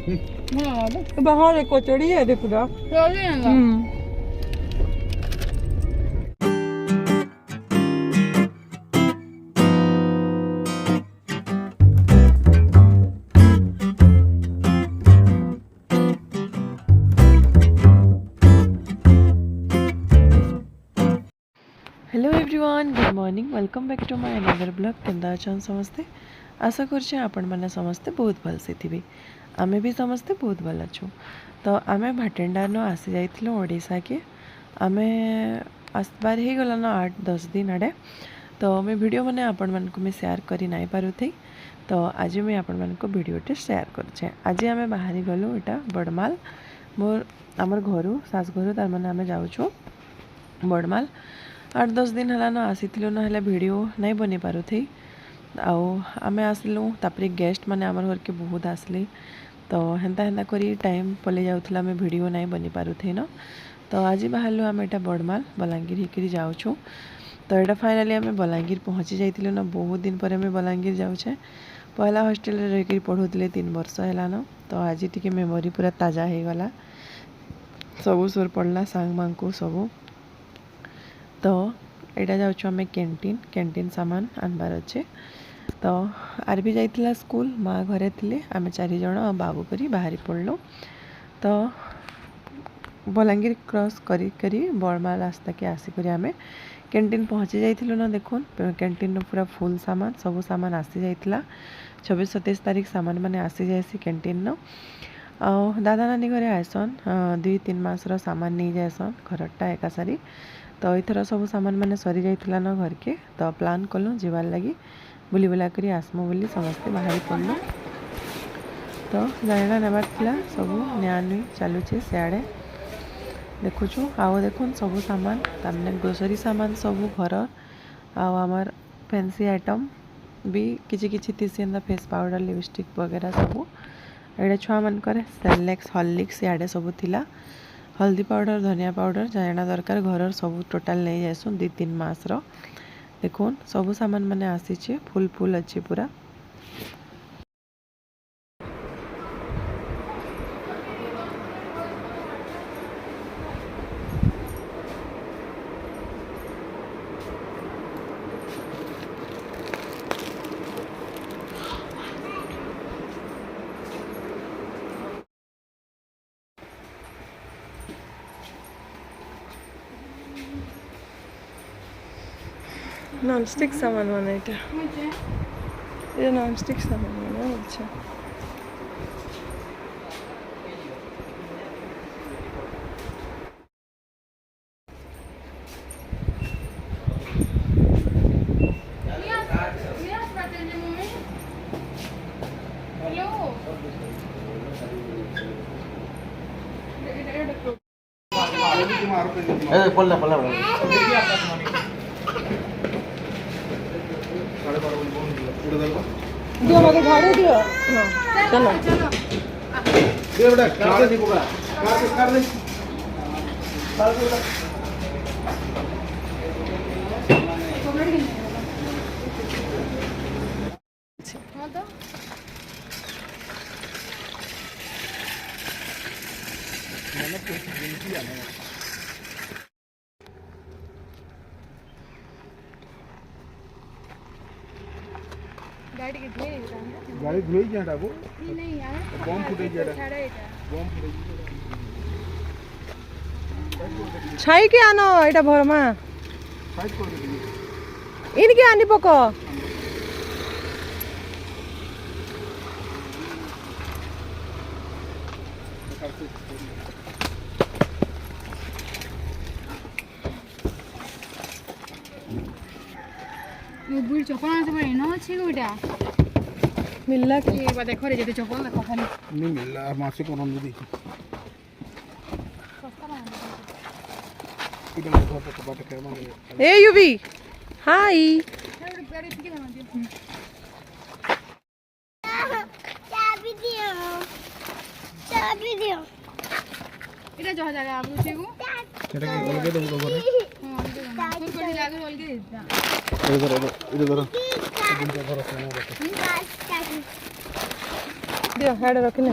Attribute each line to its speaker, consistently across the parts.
Speaker 1: बाहर एक कचौड़ी है देखो ना।
Speaker 2: Hello everyone, good morning, welcome back to my another blog. केंदा अछन समस्ते? आशा करछे आपण माने समस्ते बहुत भल से थिबे। आमे भी समस्ते बहुत भल अछु। तो आमे भाटेंडा नो आसी जाइथिलो ओडिसा के। आमे आसबार हे गला ना 8-10 दिन आडे। तो मैं वीडियो माने आपण मान को मैं शेयर करी नाइ पारुथै। तो आज मैं आपण मान को वीडियोटे शेयर करछे। आज आमे बाहरी गलु एटा बडमाल मोर हमर घरु सास घरु तार माने आमे जाउछु बडमाल। 8-10 दिन है आसी ना हेल्ला भिड नहीं बनी पार थे। आम आसलु तापर गेस्ट मैंने आम घर के बहुत आसले। तो हेन्ता हेन्ता करी टाइम पलि जाऊला आम भिड नहीं बनी पार थे न। तो आज बाहर आम एटा बडमाल बलांगीर होकर जाऊँ। तो यहाँ फाइनाली आम बलांगीर पहुँची जाइलु ना। बहुत दिन पर आम बलांगीर जाऊे। पहला हॉस्टेल रही पढ़ुले 3 वर्ष है न। तो आज टी मेमोरी पूरा ताजा हो गला। सबू सुर पड़ला सांग मांग को सबू। तो यहाँ जाऊँ आम कैंटीन सामान आनबार अच्छे। तो आर भी जाइला स्कूल माँ घरे थे। आम 4 जन बाबू करी बाहरी पड़लु। तो बलांगीर क्रॉस करी बड़माल रास्ता के आसिक आम कैंटीन पहुँची जाइलु ना। देखुन कैंटीन पूरा फुल सामान सबू सामान आसी जाइला। 26-27 तारीख सामान मैंने आसी जाएसी कैंटीन न। दादा नानी घरे आएसन 2-3 मासर सामान नहीं जाएसन घरटा एका सारी। तो इथर सब सामान मैंने सरी जाइला न घर के। तो प्लान कलु जीवार लगी बुली बुला करी आसमु बोली समस्ते बाहरी पड़लु। तो जाना नेबार थिला सबू निया नुई चलुचे सियाड़े देखुछु। आओ देखुन सबू सामान तारमाने ग्रोसरी सामान सबू घर आमर फैंसी आइटम भी किछि किछि थिसी एंदा फेस पाउडर लिपस्टिक वगैरह सबू। एडे छुआ मन करे सेरेलैक्स हॉर्लिक्स याडे सबू थिला। हल्दी पाउडर धनिया पाउडर जाना दरकार घर सब टोटाल नहीं जाएसुन 2-3 मास रो। देखुन सबू सामान मैंने आसीचे फुल फुल अच्छे पूरा। नॉन स्टिक सामान बना ये नॉन स्टिक सामान बना। अच्छा दियो मगे झाड़ू दियो। हाँ चलो दे बेटा कार दे बोगा कार दे हां तो मैंने कुछ दिन किया ना। गाड़ी के धोई जाता गाड़ी धोई जाता को नहीं यार बम फुटे जाता बम फुटे छाई के आनो एटा भरमा साइड कर दे इनके आनी पको वो बुढ़ी चपल से बड़ी ना अच्छी गोटा मिलला के एक बार देखो रे जते चपल देखो खाली नहीं मिलला और मासे को रंग दी सस्ता ना इधर देखो तो बात कर मारे ए यूवी हाय चाबी दियो इधर जो जागा आप लोग को सेटा के अलगे दे दो घरे हां फोन कर लागे अलगे इधर दियो हेड रखने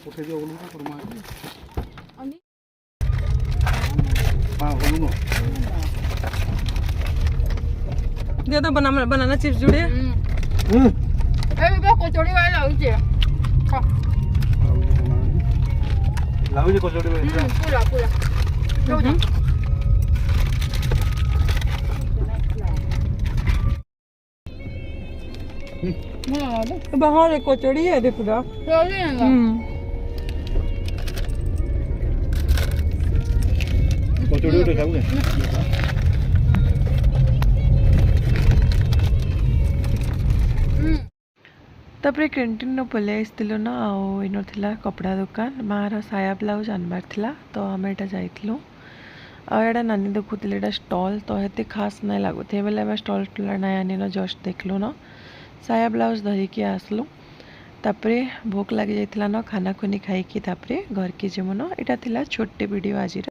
Speaker 3: पठे दियो बोलू करमा हां बोलू
Speaker 1: दे दो बनाना चिप्स जुड़े
Speaker 4: ए बाबा कचौड़ी वाला लाउचे खा
Speaker 3: लाऊ जे कचौड़ी में
Speaker 4: पूरा पूरा
Speaker 1: बाहर एक कचौड़ी है रे पूरा
Speaker 3: कचौड़ी उठे खाऊ
Speaker 2: तापर कैंटीन पलि आसलु ना आनो थिला कपड़ा दुकान मार साया ब्लाउज आनबार थिला तो आम एटा जाइलु आड़ा नानी देखुले एटा स्टॉल तो हेते खास नहीं लगुथे बेले आम स्टॉल ना आनिन जस्ट देखलु ना साया ब्लाउज धरिकी आसलु तापरे भोक लगी जाइथिला ना खाना खुनी खाई कि तापरे घर के जेमु ना एटा थिला छोटे वीडियो आजिर